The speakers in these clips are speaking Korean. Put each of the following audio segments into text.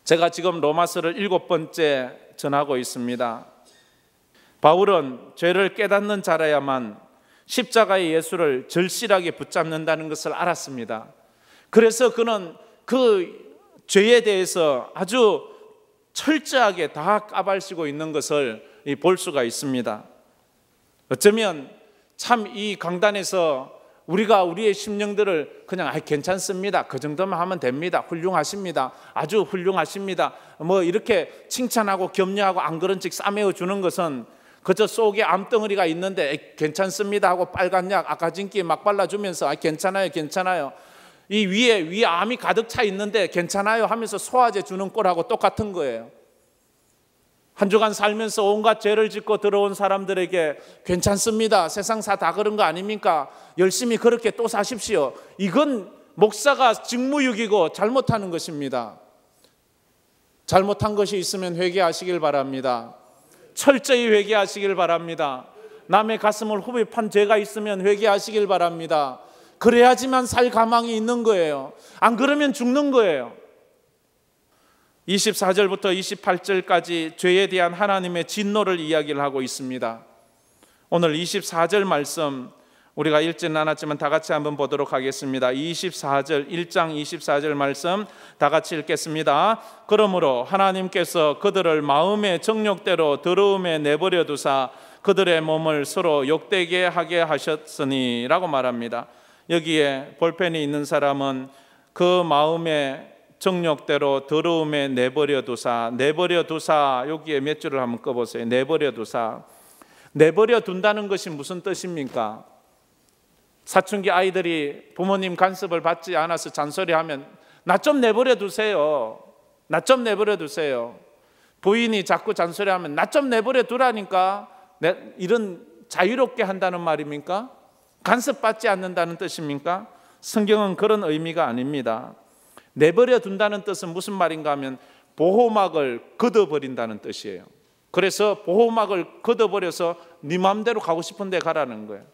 제가 지금 로마서를 7번째 전하고 있습니다. 바울은 죄를 깨닫는 자라야만 십자가의 예수를 절실하게 붙잡는다는 것을 알았습니다. 그래서 그는 그 죄에 대해서 아주 철저하게 다 까발시고 있는 것을 볼 수가 있습니다. 어쩌면 참 이 강단에서 우리가 우리의 심령들을 그냥 괜찮습니다, 그 정도만 하면 됩니다, 훌륭하십니다, 아주 훌륭하십니다, 뭐 이렇게 칭찬하고 격려하고 안 그런 척 싸매어 주는 것은 그저 속에 암덩어리가 있는데 괜찮습니다 하고 빨간 약 아까진기 막 발라주면서 괜찮아요 괜찮아요, 이 위에 암이 가득 차 있는데 괜찮아요 하면서 소화제 주는 꼴하고 똑같은 거예요. 한 주간 살면서 온갖 죄를 짓고 들어온 사람들에게 괜찮습니다, 세상사 다 그런 거 아닙니까, 열심히 그렇게 또 사십시오, 이건 목사가 직무유기고 잘못하는 것입니다. 잘못한 것이 있으면 회개하시길 바랍니다. 철저히 회개하시길 바랍니다. 남의 가슴을 후벼판 죄가 있으면 회개하시길 바랍니다. 그래야지만 살 가망이 있는 거예요. 안 그러면 죽는 거예요. 24절부터 28절까지 죄에 대한 하나님의 진노를 이야기를 하고 있습니다. 오늘 24절 말씀 우리가 읽지는 않았지만 다 같이 한번 보도록 하겠습니다. 24절 1장 24절 말씀 다 같이 읽겠습니다. 그러므로 하나님께서 그들을 마음의 정욕대로 더러움에 내버려 두사 그들의 몸을 서로 욕되게 하게 하셨으니 라고 말합니다. 여기에 볼펜이 있는 사람은 그 마음의 정욕대로 더러움에 내버려 두사, 내버려 두사, 여기에 몇 줄을 한번 꺼보세요. 내버려 두사. 내버려 둔다는 것이 무슨 뜻입니까? 사춘기 아이들이 부모님 간섭을 받지 않아서 잔소리하면 나 좀 내버려 두세요, 나 좀 내버려 두세요. 부인이 자꾸 잔소리하면 나 좀 내버려 두라니까, 이런 자유롭게 한다는 말입니까? 간섭받지 않는다는 뜻입니까? 성경은 그런 의미가 아닙니다. 내버려 둔다는 뜻은 무슨 말인가 하면 보호막을 걷어버린다는 뜻이에요. 그래서 보호막을 걷어버려서 네 마음대로 가고 싶은 데 가라는 거예요.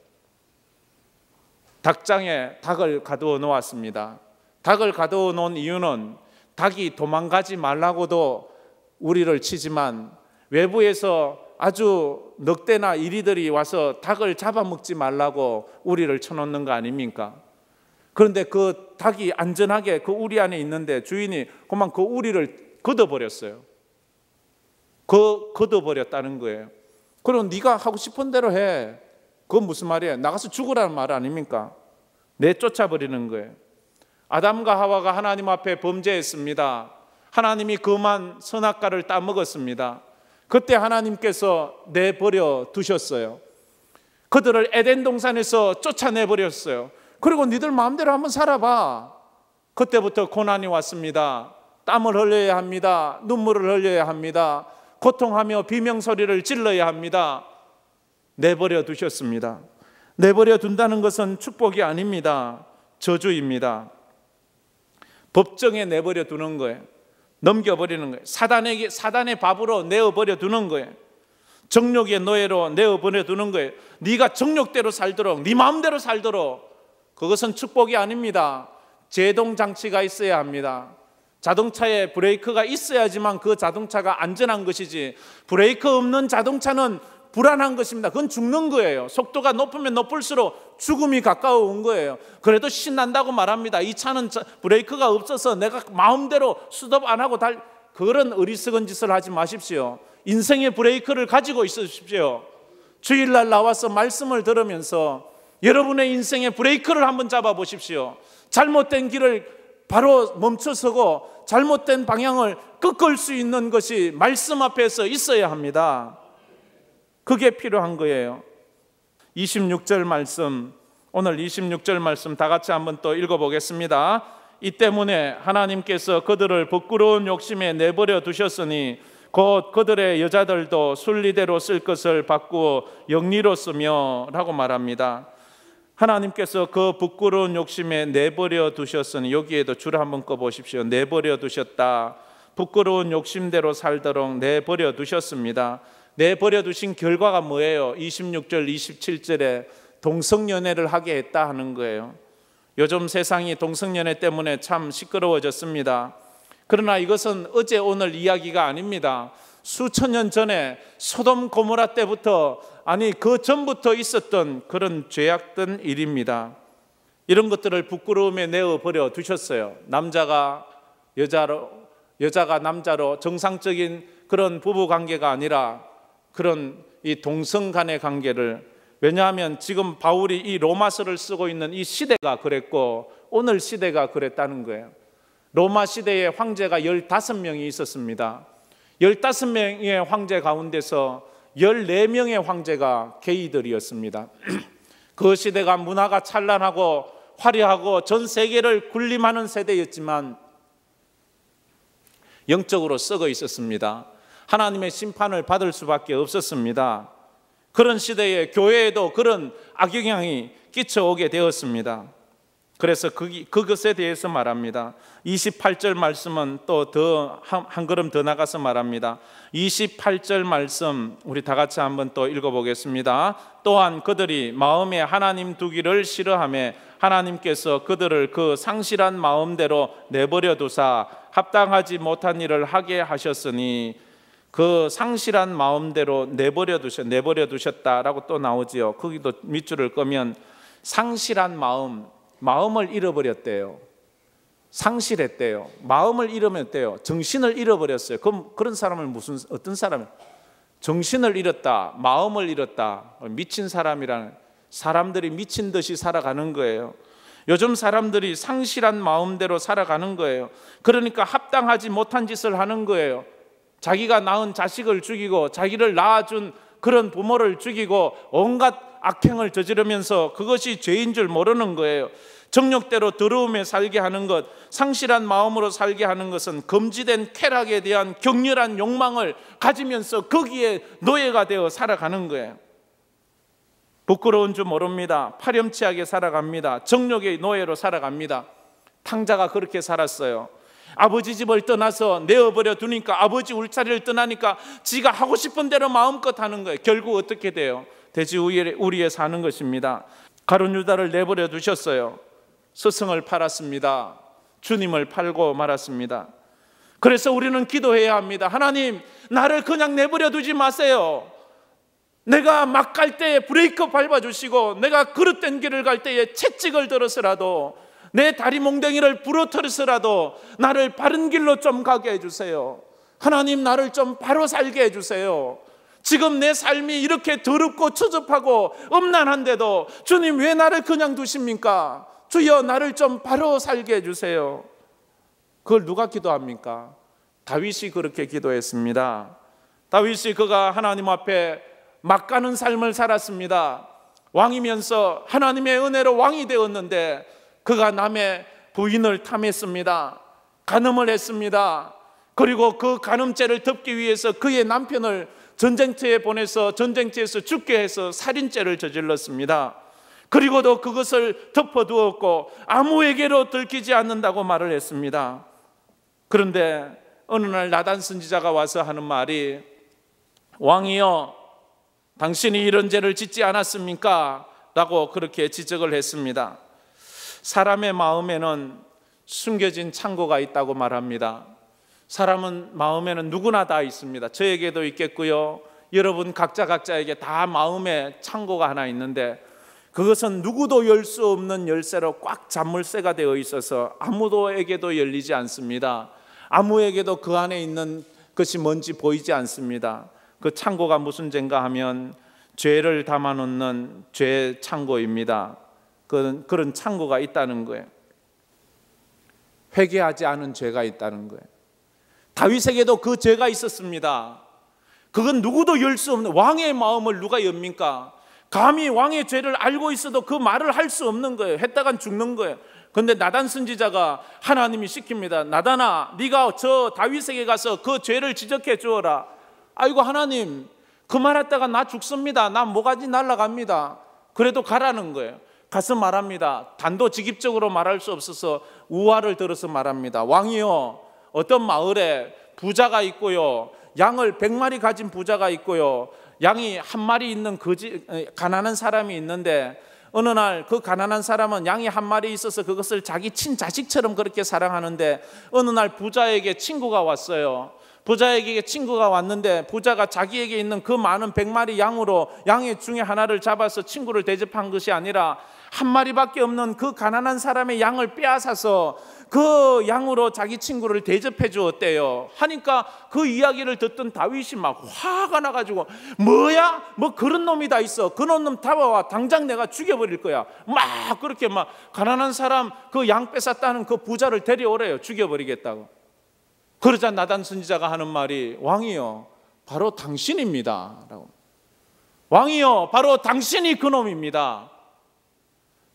닭장에 닭을 가두어 놓았습니다. 닭을 가두어 놓은 이유는 닭이 도망가지 말라고도 우리를 치지만 외부에서 아주 늑대나 이리들이 와서 닭을 잡아먹지 말라고 우리를 쳐놓는 거 아닙니까? 그런데 그 닭이 안전하게 그 우리 안에 있는데 주인이 그만 그 우리를 걷어버렸어요. 걷어버렸다는 거예요. 그럼 네가 하고 싶은 대로 해. 그건 무슨 말이에요? 나가서 죽으라는 말 아닙니까? 내쫓아버리는 거예요. 아담과 하와가 하나님 앞에 범죄했습니다. 하나님이 그만 선악과를 따먹었습니다. 그때 하나님께서 내버려 두셨어요. 그들을 에덴 동산에서 쫓아내버렸어요. 그리고 니들 마음대로 한번 살아봐. 그때부터 고난이 왔습니다. 땀을 흘려야 합니다. 눈물을 흘려야 합니다. 고통하며 비명소리를 질러야 합니다. 내버려 두셨습니다. 내버려 둔다는 것은 축복이 아닙니다. 저주입니다. 법정에 내버려 두는 거예요. 넘겨버리는 거예요. 사단의 밥으로 내어버려 두는 거예요. 정욕의 노예로 내어버려 두는 거예요. 네가 정욕대로 살도록, 네 마음대로 살도록. 그것은 축복이 아닙니다. 제동 장치가 있어야 합니다. 자동차에 브레이크가 있어야지만 그 자동차가 안전한 것이지, 브레이크 없는 자동차는 불안한 것입니다. 그건 죽는 거예요. 속도가 높으면 높을수록 죽음이 가까워온 거예요. 그래도 신난다고 말합니다. 이 차는 브레이크가 없어서 내가 마음대로 스톱 안 하고 그런 어리석은 짓을 하지 마십시오. 인생의 브레이크를 가지고 있으십시오. 주일날 나와서 말씀을 들으면서 여러분의 인생의 브레이크를 한번 잡아보십시오. 잘못된 길을 바로 멈춰서고 잘못된 방향을 꺾을 수 있는 것이 말씀 앞에서 있어야 합니다. 그게 필요한 거예요. 26절 말씀, 오늘 26절 말씀 다 같이 한번 또 읽어보겠습니다. 이 때문에 하나님께서 그들을 부끄러운 욕심에 내버려 두셨으니 곧 그들의 여자들도 순리대로 쓸 것을 바꾸어 영리로 쓰며 라고 말합니다. 하나님께서 그 부끄러운 욕심에 내버려 두셨으니, 여기에도 줄 한번 꺼보십시오. 내버려 두셨다. 부끄러운 욕심대로 살도록 내버려 두셨습니다. 내버려 두신 결과가 뭐예요? 26절 27절에 동성연애를 하게 했다 하는 거예요. 요즘 세상이 동성연애 때문에 참 시끄러워졌습니다. 그러나 이것은 어제 오늘 이야기가 아닙니다. 수천 년 전에 소돔 고모라 때부터, 아니 그 전부터 있었던 그런 죄악된 일입니다. 이런 것들을 부끄러움에 내어버려 두셨어요. 남자가 여자로, 여자가 남자로 정상적인 그런 부부관계가 아니라 그런 이 동성 간의 관계를, 왜냐하면 지금 바울이 이 로마서를 쓰고 있는 이 시대가 그랬고 오늘 시대가 그랬다는 거예요. 로마 시대에 황제가 15명이 있었습니다. 15명의 황제 가운데서 14명의 황제가 게이들이었습니다. 그 시대가 문화가 찬란하고 화려하고 전 세계를 군림하는 세대였지만 영적으로 썩어 있었습니다. 하나님의 심판을 받을 수밖에 없었습니다. 그런 시대에 교회에도 그런 악영향이 끼쳐오게 되었습니다. 그래서 그것에 대해서 말합니다. 28절 말씀은 또 한 걸음 더 나가서 말합니다. 28절 말씀 우리 다 같이 한번 또 읽어보겠습니다. 또한 그들이 마음에 하나님 두기를 싫어하며 하나님께서 그들을 그 상실한 마음대로 내버려 두사 합당하지 못한 일을 하게 하셨으니, 그 상실한 마음대로 내버려 두셨다라고 또 나오지요. 거기도 밑줄을 끄면 상실한 마음을 잃어버렸대요. 상실했대요. 마음을 잃으면대요. 정신을 잃어버렸어요. 그럼 그런 사람을 어떤 사람이에요? 정신을 잃었다, 마음을 잃었다. 미친 사람이라는, 사람들이 미친 듯이 살아가는 거예요. 요즘 사람들이 상실한 마음대로 살아가는 거예요. 그러니까 합당하지 못한 짓을 하는 거예요. 자기가 낳은 자식을 죽이고 자기를 낳아준 그런 부모를 죽이고 온갖 악행을 저지르면서 그것이 죄인 줄 모르는 거예요. 정욕대로 더러움에 살게 하는 것, 상실한 마음으로 살게 하는 것은 금지된 쾌락에 대한 격렬한 욕망을 가지면서 거기에 노예가 되어 살아가는 거예요. 부끄러운 줄 모릅니다. 파렴치하게 살아갑니다. 정욕의 노예로 살아갑니다. 탕자가 그렇게 살았어요. 아버지 집을 떠나서 내어버려 두니까, 아버지 울타리를 떠나니까 지가 하고 싶은 대로 마음껏 하는 거예요. 결국 어떻게 돼요? 돼지 우리에 사는 것입니다. 가룟 유다를 내버려 두셨어요. 스승을 팔았습니다. 주님을 팔고 말았습니다. 그래서 우리는 기도해야 합니다. 하나님, 나를 그냥 내버려 두지 마세요. 내가 막 갈 때에 브레이크 밟아주시고, 내가 그릇된 길을 갈 때에 채찍을 들어서라도, 내 다리 몽댕이를 부러뜨려서라도 나를 바른 길로 좀 가게 해주세요. 하나님, 나를 좀 바로 살게 해주세요. 지금 내 삶이 이렇게 더럽고 추접하고 음란한데도 주님 왜 나를 그냥 두십니까? 주여, 나를 좀 바로 살게 해주세요. 그걸 누가 기도합니까? 다윗이 그렇게 기도했습니다. 다윗이 그가 하나님 앞에 막 가는 삶을 살았습니다. 왕이면서 하나님의 은혜로 왕이 되었는데 그가 남의 부인을 탐했습니다. 간음을 했습니다. 그리고 그 간음죄를 덮기 위해서 그의 남편을 전쟁터에 보내서 전쟁터에서 죽게 해서 살인죄를 저질렀습니다. 그리고도 그것을 덮어두었고 아무에게로 들키지 않는다고 말을 했습니다. 그런데 어느 날 나단 선지자가 와서 하는 말이, 왕이여, 당신이 이런 죄를 짓지 않았습니까? 라고 그렇게 지적을 했습니다. 사람의 마음에는 숨겨진 창고가 있다고 말합니다. 사람은 마음에는 누구나 다 있습니다. 저에게도 있겠고요, 여러분 각자에게 다 마음에 창고가 하나 있는데, 그것은 누구도 열 수 없는 열쇠로 꽉 잠물쇠가 되어 있어서 아무도에게도 열리지 않습니다. 아무에게도 그 안에 있는 것이 뭔지 보이지 않습니다. 그 창고가 무슨 죄인가 하면 죄를 담아놓는 죄 창고입니다. 그런 창고가 있다는 거예요. 회개하지 않은 죄가 있다는 거예요. 다윗에게도 그 죄가 있었습니다. 그건 누구도 열 수 없는, 왕의 마음을 누가 엽니까? 감히 왕의 죄를 알고 있어도 그 말을 할 수 없는 거예요. 했다간 죽는 거예요. 그런데 나단 선지자가 하나님이 시킵니다. 나단아, 네가 저 다윗에게 가서 그 죄를 지적해 주어라. 아이고 하나님, 그 말했다가 나 죽습니다. 나 모가지 날아갑니다. 그래도 가라는 거예요. 가서 말합니다. 단도직입적으로 말할 수 없어서 우화를 들어서 말합니다. 왕이요, 어떤 마을에 부자가 있고요, 양을 100마리 가진 부자가 있고요, 양이 1마리 있는 가난한 사람이 있는데 어느 날 그 가난한 사람은 양이 한 마리 있어서 그것을 자기 친자식처럼 그렇게 사랑하는데 어느 날 부자에게 친구가 왔어요. 부자에게 친구가 왔는데 부자가 자기에게 있는 그 많은 100마리 양으로 양의 중에 하나를 잡아서 친구를 대접한 것이 아니라 한 마리밖에 없는 그 가난한 사람의 양을 빼앗아서 그 양으로 자기 친구를 대접해 주었대요. 하니까 그 이야기를 듣던 다윗이 막 화가 나가지고 뭐야? 뭐 그런 놈이 다 있어. 그런 놈 잡아와. 당장 내가 죽여버릴 거야. 막 그렇게 막 가난한 사람 그 양 뺏었다는 그 부자를 데려오래요. 죽여버리겠다고. 그러자 나단 선지자가 하는 말이 왕이요 바로 당신입니다 라고. 왕이요 바로 당신이 그놈입니다.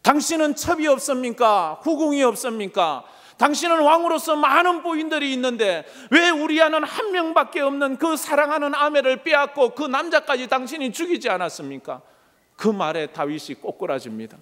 당신은 첩이 없습니까? 후궁이 없습니까? 당신은 왕으로서 많은 부인들이 있는데 왜 우리아는 한 명밖에 없는 그 사랑하는 아내를 빼앗고 그 남자까지 당신이 죽이지 않았습니까? 그 말에 다윗이 꼬꾸라집니다.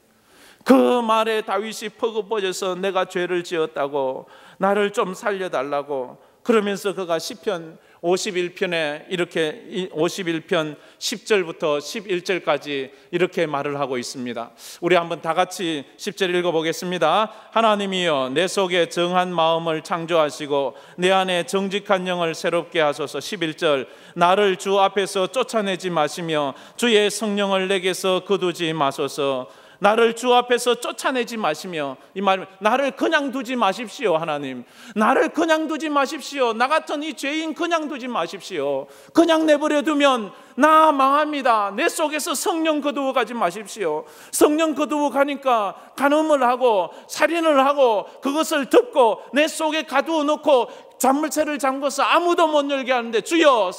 그 말에 다윗이 퍼긋버려서 내가 죄를 지었다고 나를 좀 살려달라고 그러면서 그가 시편 51편에 이렇게 51편 10절부터 11절까지 이렇게 말을 하고 있습니다. 우리 한번 다 같이 10절 읽어보겠습니다. 하나님이여 내 속에 정한 마음을 창조하시고 내 안에 정직한 영을 새롭게 하소서. 11절 나를 주 앞에서 쫓아내지 마시며 주의 성령을 내게서 거두지 마소서. 나를 주 앞에서 쫓아내지 마시며, 이 말은 나를 그냥 두지 마십시오. 하나님 나를 그냥 두지 마십시오. 나 같은 이 죄인 그냥 두지 마십시오. 그냥 내버려 두면 나 망합니다. 내 속에서 성령 거두어 가지 마십시오. 성령 거두어 가니까 간음을 하고 살인을 하고 그것을 덮고 내 속에 가두어 놓고 잔물쇠를 잠궈서 아무도 못 열게 하는데 주여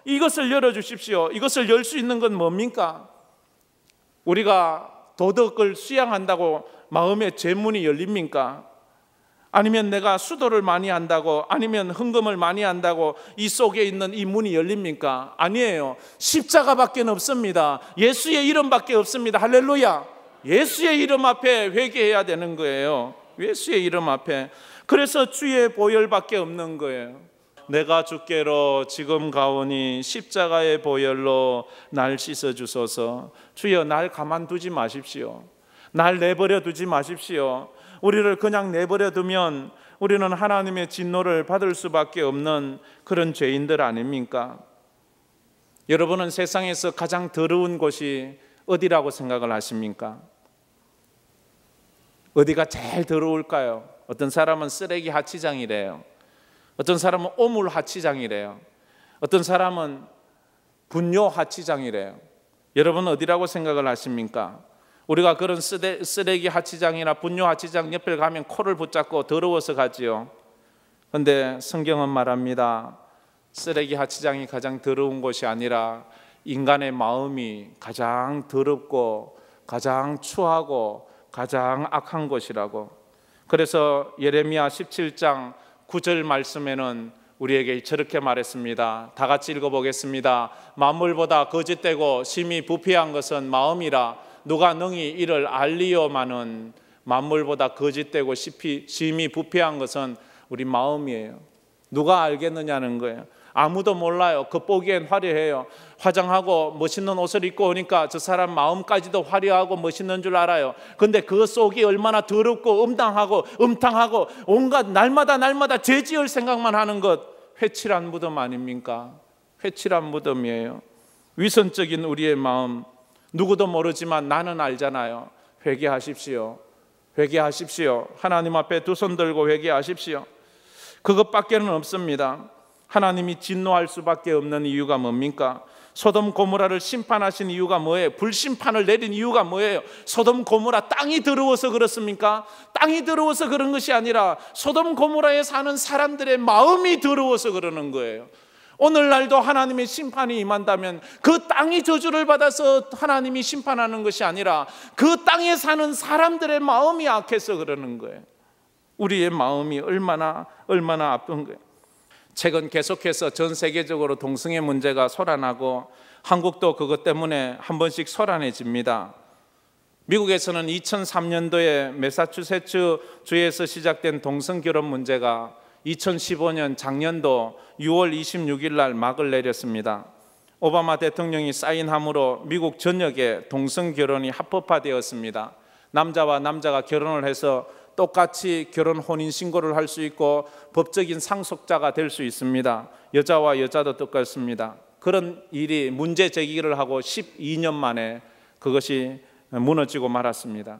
이것을 열어주십시오. 이것을 열 수 있는 건 뭡니까? 우리가 도덕을 수양한다고 마음의 죄문이 열립니까? 아니면 내가 수도를 많이 한다고, 아니면 헌금을 많이 한다고 이 속에 있는 이 문이 열립니까? 아니에요. 십자가밖에 없습니다. 예수의 이름밖에 없습니다. 할렐루야. 예수의 이름 앞에 회개해야 되는 거예요. 예수의 이름 앞에. 그래서 주의 보혈밖에 없는 거예요. 내가 주께로 지금 가오니 십자가의 보혈로 날 씻어주소서. 주여 날 가만두지 마십시오. 날 내버려 두지 마십시오. 우리를 그냥 내버려 두면 우리는 하나님의 진노를 받을 수밖에 없는 그런 죄인들 아닙니까? 여러분은 세상에서 가장 더러운 곳이 어디라고 생각을 하십니까? 어디가 제일 더러울까요? 어떤 사람은 쓰레기 하치장이래요. 어떤 사람은 오물 하치장이래요. 어떤 사람은 분뇨 하치장이래요. 여러분 어디라고 생각을 하십니까? 우리가 그런 쓰레기 하치장이나 분뇨 하치장 옆에 가면 코를 붙잡고 더러워서 가지요. 그런데 성경은 말합니다. 쓰레기 하치장이 가장 더러운 곳이 아니라 인간의 마음이 가장 더럽고 가장 추하고 가장 악한 곳이라고. 그래서 예레미야 17장 9절 말씀에는 우리에게 저렇게 말했습니다. 다 같이 읽어보겠습니다. 만물보다 거짓되고 심히 부패한 것은 마음이라 누가 능히 이를 알리오마는. 만물보다 거짓되고 심히 부패한 것은 우리 마음이에요. 누가 알겠느냐는 거예요. 아무도 몰라요. 겉보기엔 화려해요. 화장하고 멋있는 옷을 입고 오니까 저 사람 마음까지도 화려하고 멋있는 줄 알아요. 근데 그 속이 얼마나 더럽고 음탕하고 온갖 날마다 죄 지을 생각만 하는 것, 회칠한 무덤 아닙니까? 회칠한 무덤이에요. 위선적인 우리의 마음, 누구도 모르지만 나는 알잖아요. 회개하십시오. 회개하십시오. 하나님 앞에 두 손 들고 회개하십시오. 그것밖에는 없습니다. 하나님이 진노할 수밖에 없는 이유가 뭡니까? 소돔 고모라를 심판하신 이유가 뭐예요? 불심판을 내린 이유가 뭐예요? 소돔 고모라 땅이 더러워서 그렇습니까? 땅이 더러워서 그런 것이 아니라 소돔 고모라에 사는 사람들의 마음이 더러워서 그러는 거예요. 오늘날도 하나님의 심판이 임한다면 그 땅이 저주를 받아서 하나님이 심판하는 것이 아니라 그 땅에 사는 사람들의 마음이 악해서 그러는 거예요. 우리의 마음이 얼마나 아픈 거예요. 최근 계속해서 전 세계적으로 동성애 문제가 솟아나고 한국도 그것 때문에 한 번씩 솟아내집니다. 미국에서는 2003년도에 매사추세츠 주에서 시작된 동성결혼 문제가 2015년 작년도 6월 26일 날 막을 내렸습니다. 오바마 대통령이 사인함으로 미국 전역에 동성 결혼이 합법화되었습니다. 남자와 남자가 결혼을 해서 똑같이 결혼 혼인 신고를 할 수 있고 법적인 상속자가 될 수 있습니다. 여자와 여자도 똑같습니다. 그런 일이 문제 제기를 하고 12년 만에 그것이 무너지고 말았습니다.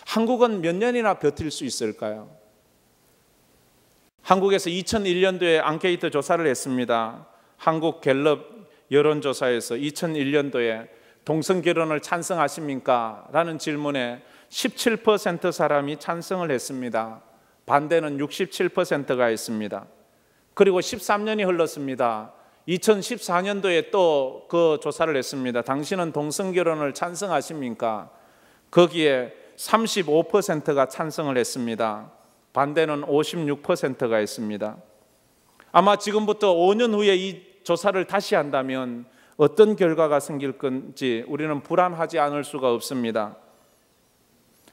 한국은 몇 년이나 버틸 수 있을까요? 한국에서 2001년도에 앙케이트 조사를 했습니다. 한국 갤럽 여론조사에서 2001년도에 동성결혼을 찬성하십니까? 라는 질문에 17% 사람이 찬성을 했습니다. 반대는 67%가 했습니다. 그리고 13년이 흘렀습니다. 2014년도에 또 그 조사를 했습니다. 당신은 동성결혼을 찬성하십니까? 거기에 35%가 찬성을 했습니다. 반대는 56%가 했습니다. 아마 지금부터 5년 후에 이 조사를 다시 한다면 어떤 결과가 생길 건지 우리는 불안하지 않을 수가 없습니다.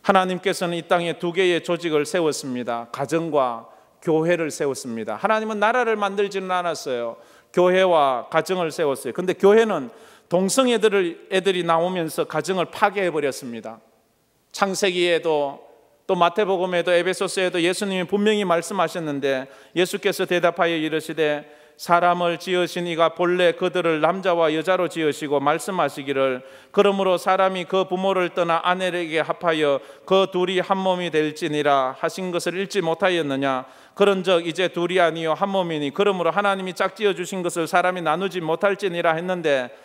하나님께서는 이 땅에 두 개의 조직을 세웠습니다. 가정과 교회를 세웠습니다. 하나님은 나라를 만들지는 않았어요. 교회와 가정을 세웠어요. 그런데 교회는 동성 애들이 나오면서 가정을 파괴해버렸습니다. 창세기에도 또 마태복음에도 에베소서에도 예수님이 분명히 말씀하셨는데 예수께서 대답하여 이르시되 사람을 지으신 이가 본래 그들을 남자와 여자로 지으시고 말씀하시기를 그러므로 사람이 그 부모를 떠나 아내에게 합하여 그 둘이 한 몸이 될지니라 하신 것을 읽지 못하였느냐. 그런즉 이제 둘이 아니요 한 몸이니 그러므로 하나님이 짝지어 주신 것을 사람이 나누지 못할지니라 했는데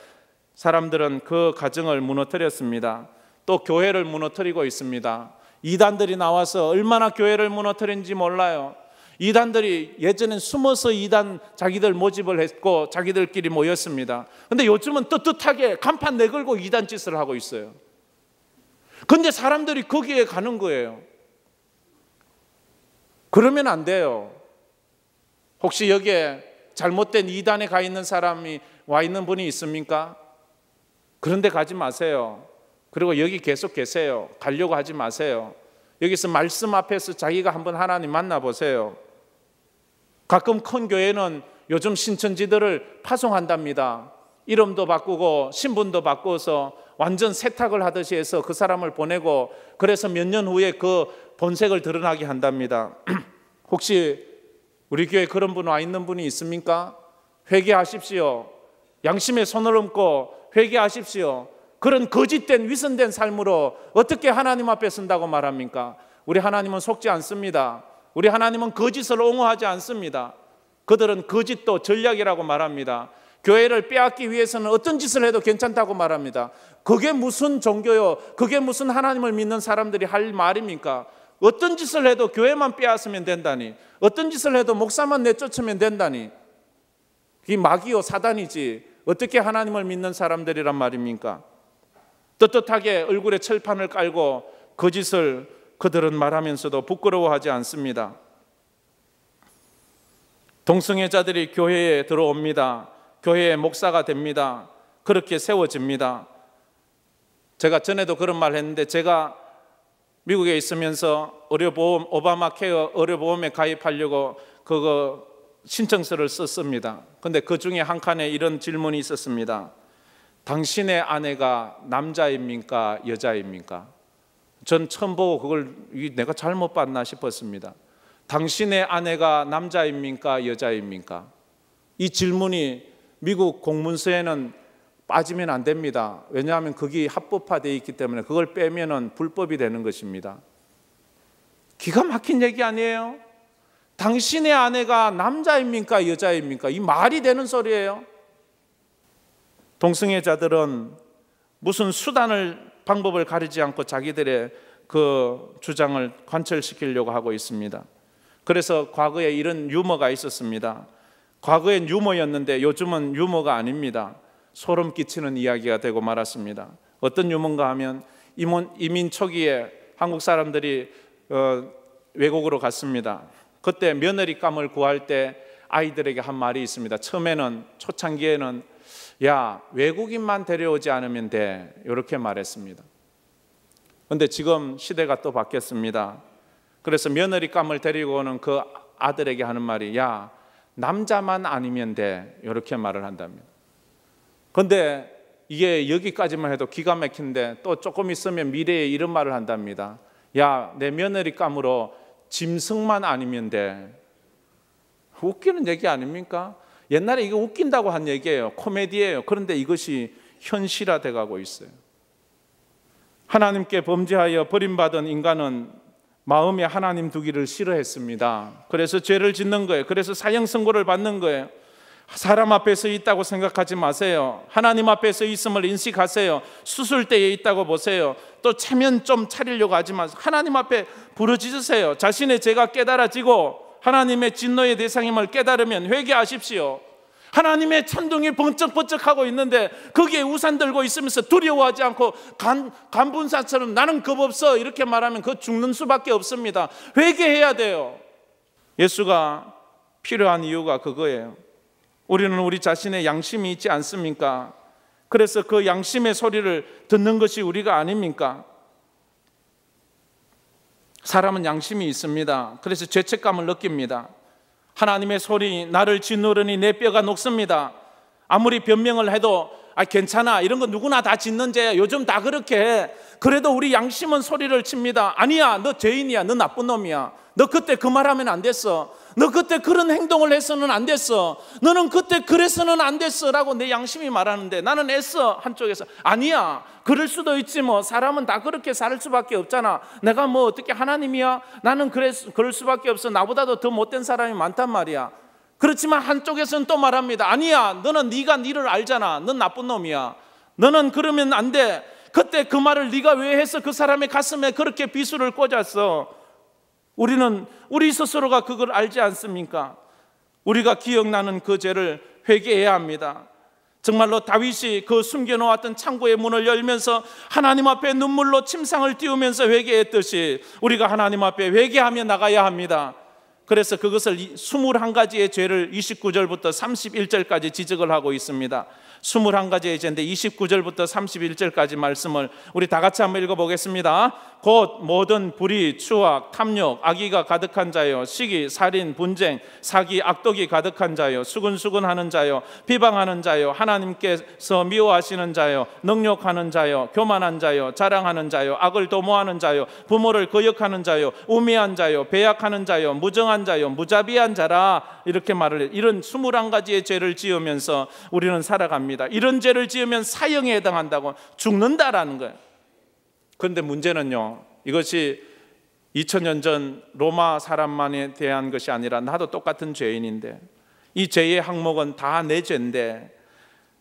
사람들은 그 가정을 무너뜨렸습니다. 또 교회를 무너뜨리고 있습니다. 이단들이 나와서 얼마나 교회를 무너뜨린지 몰라요. 이단들이 예전엔 숨어서 이단 자기들 모집을 했고 자기들끼리 모였습니다. 그런데 요즘은 떳떳하게 간판 내걸고 이단 짓을 하고 있어요. 그런데 사람들이 거기에 가는 거예요. 그러면 안 돼요. 혹시 여기에 잘못된 이단에 가 있는 사람이 와 있는 분이 있습니까? 그런데 가지 마세요. 그리고 여기 계속 계세요. 가려고 하지 마세요. 여기서 말씀 앞에서 자기가 한번 하나님 만나보세요. 가끔 큰 교회는 요즘 신천지들을 파송한답니다. 이름도 바꾸고 신분도 바꿔서 완전 세탁을 하듯이 해서 그 사람을 보내고 그래서 몇 년 후에 그 본색을 드러나게 한답니다. 혹시 우리 교회에 그런 분 와 있는 분이 있습니까? 회개하십시오. 양심에 손을 얹고 회개하십시오. 그런 거짓된 위선된 삶으로 어떻게 하나님 앞에 선다고 말합니까? 우리 하나님은 속지 않습니다. 우리 하나님은 거짓을 옹호하지 않습니다. 그들은 거짓도 전략이라고 말합니다. 교회를 빼앗기 위해서는 어떤 짓을 해도 괜찮다고 말합니다. 그게 무슨 종교요? 그게 무슨 하나님을 믿는 사람들이 할 말입니까? 어떤 짓을 해도 교회만 빼앗으면 된다니, 어떤 짓을 해도 목사만 내쫓으면 된다니, 이 마귀요 사단이지 어떻게 하나님을 믿는 사람들이란 말입니까? 떳떳하게 얼굴에 철판을 깔고 거짓을 그들은 말하면서도 부끄러워하지 않습니다. 동성애자들이 교회에 들어옵니다. 교회의 목사가 됩니다. 그렇게 세워집니다. 제가 전에도 그런 말 했는데 제가 미국에 있으면서 의료보험, 오바마 케어 의료보험에 가입하려고 그거 신청서를 썼습니다. 그런데 그 중에 한 칸에 이런 질문이 있었습니다. 당신의 아내가 남자입니까? 여자입니까? 전 처음 보고 그걸 내가 잘못 봤나 싶었습니다. 당신의 아내가 남자입니까? 여자입니까? 이 질문이 미국 공문서에는 빠지면 안 됩니다. 왜냐하면 그게 합법화되어 있기 때문에 그걸 빼면은 불법이 되는 것입니다. 기가 막힌 얘기 아니에요? 당신의 아내가 남자입니까? 여자입니까? 이 말이 되는 소리예요. 동성애자들은 무슨 방법을 가리지 않고 자기들의 그 주장을 관철시키려고 하고 있습니다. 그래서 과거에 이런 유머가 있었습니다. 과거엔 유머였는데 요즘은 유머가 아닙니다. 소름 끼치는 이야기가 되고 말았습니다. 어떤 유머인가 하면 이민 초기에 한국 사람들이 외국으로 갔습니다. 그때 며느리감을 구할 때 아이들에게 한 말이 있습니다. 처음에는 초창기에는 야, 외국인만 데려오지 않으면 돼, 이렇게 말했습니다. 그런데 지금 시대가 또 바뀌었습니다. 그래서 며느리감을 데리고 오는 그 아들에게 하는 말이 야, 남자만 아니면 돼, 이렇게 말을 한답니다. 근데 이게 여기까지만 해도 기가 막힌데 또 조금 있으면 미래에 이런 말을 한답니다. 야, 내 며느리 감으로 짐승만 아니면 돼. 웃기는 얘기 아닙니까? 옛날에 이거 웃긴다고 한 얘기예요. 코미디예요. 그런데 이것이 현실화돼 가고 있어요. 하나님께 범죄하여 버림받은 인간은 마음에 하나님 두기를 싫어했습니다. 그래서 죄를 짓는 거예요. 그래서 사형 선고를 받는 거예요. 사람 앞에 서 있다고 생각하지 마세요. 하나님 앞에 서 있음을 인식하세요. 수술대에 있다고 보세요. 또 체면 좀 차리려고 하지 마세요. 하나님 앞에 부르짖으세요. 자신의 죄가 깨달아지고 하나님의 진노의 대상임을 깨달으면 회개하십시오. 하나님의 천둥이 번쩍번쩍하고 있는데 거기에 우산 들고 있으면서 두려워하지 않고 간분사처럼 나는 겁 없어 이렇게 말하면 그 죽는 수밖에 없습니다. 회개해야 돼요. 예수가 필요한 이유가 그거예요. 우리는 우리 자신의 양심이 있지 않습니까? 그래서 그 양심의 소리를 듣는 것이 우리가 아닙니까? 사람은 양심이 있습니다. 그래서 죄책감을 느낍니다. 하나님의 소리, 나를 짓누르니 내 뼈가 녹습니다. 아무리 변명을 해도 괜찮아, 이런 거 누구나 다 짓는 죄야, 요즘 다 그렇게 해. 그래도 우리 양심은 소리를 칩니다. 아니야, 너 죄인이야, 너 나쁜 놈이야, 너 그때 그 말하면 안 됐어, 너 그때 그런 행동을 해서는 안 됐어, 너는 그때 그래서는 안 됐어 라고 내 양심이 말하는데 나는 애써 한쪽에서 아니야, 그럴 수도 있지, 뭐 사람은 다 그렇게 살 수밖에 없잖아, 내가 뭐 어떻게 하나님이야, 나는 그럴 수밖에 없어, 나보다도 더 못된 사람이 많단 말이야. 그렇지만 한쪽에서는 또 말합니다. 아니야, 너는 네가 니를 알잖아, 넌 나쁜 놈이야, 너는 그러면 안 돼, 그때 그 말을 네가 왜 해서 그 사람의 가슴에 그렇게 비수를 꽂았어. 우리는 우리 스스로가 그걸 알지 않습니까? 우리가 기억나는 그 죄를 회개해야 합니다. 정말로 다윗이 그 숨겨놓았던 창고의 문을 열면서 하나님 앞에 눈물로 침상을 띄우면서 회개했듯이 우리가 하나님 앞에 회개하며 나가야 합니다. 그래서 그것을 21가지의 죄를 29절부터 31절까지 지적을 하고 있습니다. 21가지의 죄인데 29절부터 31절까지 말씀을 우리 다 같이 한번 읽어보겠습니다. 곧 모든 불의, 추악, 탐욕, 악의가 가득한 자요, 시기, 살인, 분쟁, 사기, 악독이 가득한 자요, 수근수근하는 자요, 비방하는 자요, 하나님께서 미워하시는 자요, 능욕하는 자요, 교만한 자요, 자랑하는 자요, 악을 도모하는 자요, 부모를 거역하는 자요, 우매한 자요, 배약하는 자요, 무정한 자요, 무자비한 자라, 이렇게 말을 해요. 이런 21가지의 죄를 지으면서 우리는 살아갑니다. 이런 죄를 지으면 사형에 해당한다고, 죽는다라는 거예요. 그런데 문제는요, 이것이 2000년 전 로마 사람만에 대한 것이 아니라 나도 똑같은 죄인인데, 이 죄의 항목은 다 내 죄인데,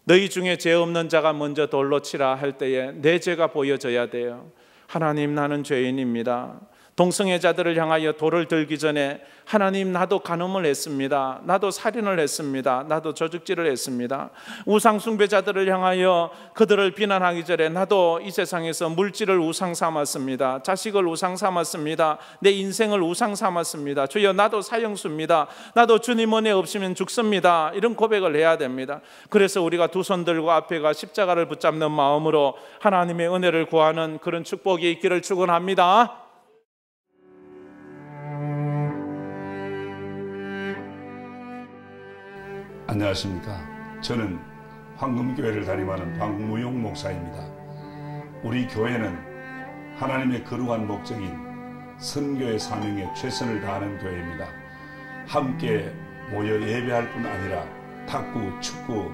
너희 중에 죄 없는 자가 먼저 돌로 치라 할 때에 내 죄가 보여져야 돼요. 하나님, 나는 죄인입니다. 동성애자들을 향하여 돌을 들기 전에 하나님, 나도 간음을 했습니다, 나도 살인을 했습니다, 나도 저주질을 했습니다. 우상 숭배자들을 향하여 그들을 비난하기 전에 나도 이 세상에서 물질을 우상 삼았습니다, 자식을 우상 삼았습니다, 내 인생을 우상 삼았습니다. 주여, 나도 사형수입니다, 나도 주님 은혜 없으면 죽습니다. 이런 고백을 해야 됩니다. 그래서 우리가 두 손 들고 앞에 가 십자가를 붙잡는 마음으로 하나님의 은혜를 구하는 그런 축복이 있기를 축원합니다. 안녕하십니까. 저는 황금교회를 담임하는 박무용 목사입니다. 우리 교회는 하나님의 거룩한 목적인 선교의 사명에 최선을 다하는 교회입니다. 함께 모여 예배할 뿐 아니라 탁구, 축구,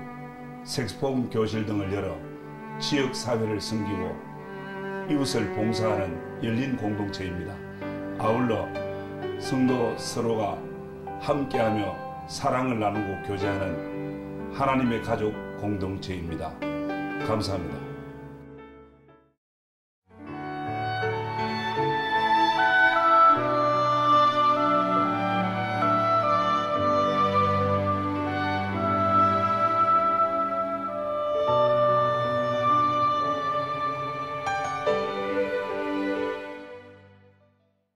색소폰 교실 등을 열어 지역사회를 섬기고 이웃을 봉사하는 열린 공동체입니다. 아울러 성도 서로가 함께하며 사랑을 나누고 교제하는 하나님의 가족 공동체입니다. 감사합니다.